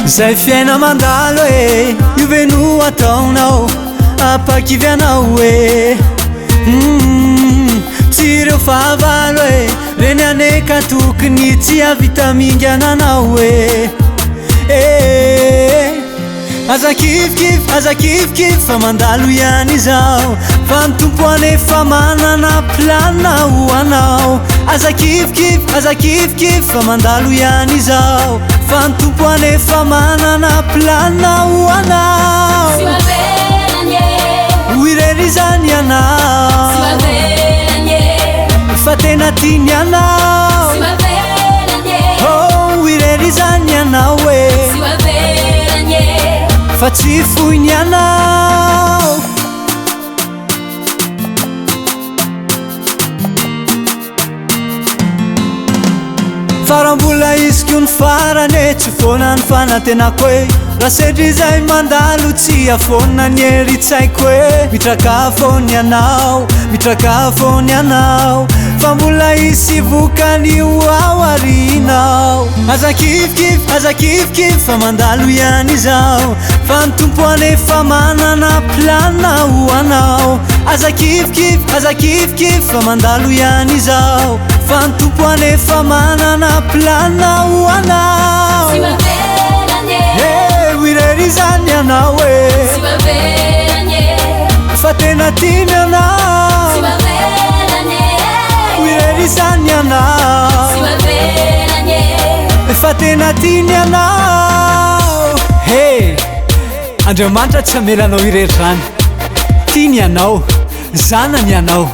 zay fiaina mandalo e iveno ataonao apakivianao e tsy ireo fahavalo e reny aneka tokony tsy avitamingananao e aza kifikify fa mandalo ihany izao fa ny tompoany efa manana planina ho anao aza kifikify fa mandalo ihany izao fa ny tompoany efa manana planina ho anao hoirery zany anao fa tena tiany anao hoirery zany anao e fa tsy foiny anao farambola izyko ny farane tsy fona ny fanatenako e raha sedry zay mandalo tsy afona ny eritsaiko e mitraka fony anao fa mbola isy vokany ao arinao aza kifikify fa mandalo ihany izao fa ny tompoany efa manana planina ho anao aza kifikify fa mandalo ihany izao fa ny tompoany efa manana planina ho anao hoirery zany anao e fa tena tiany anao hoirery zany anao fa tena tiany anao Andriamanitra tsy amelanao irery zany tiany anao zanany anao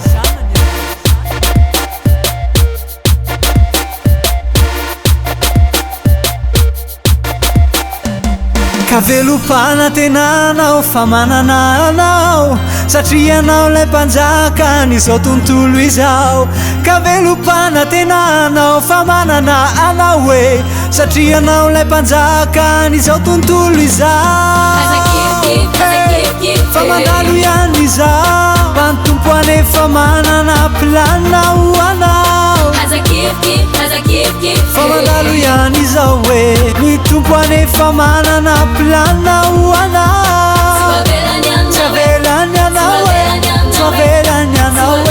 kavelom-panatenanao fa manana anao satria anao lay mpanjaka n'izao tontolo izao kavelom-panatenanao fa manana anao e satria anao lay mpanjaka n'izao tontolo izao fa mandalo ihany izao fa ny tompoany efa manana planina ho anao fa mandalo ihany izao e ny tompoany efa manana planina ho anao tsy avelany anao e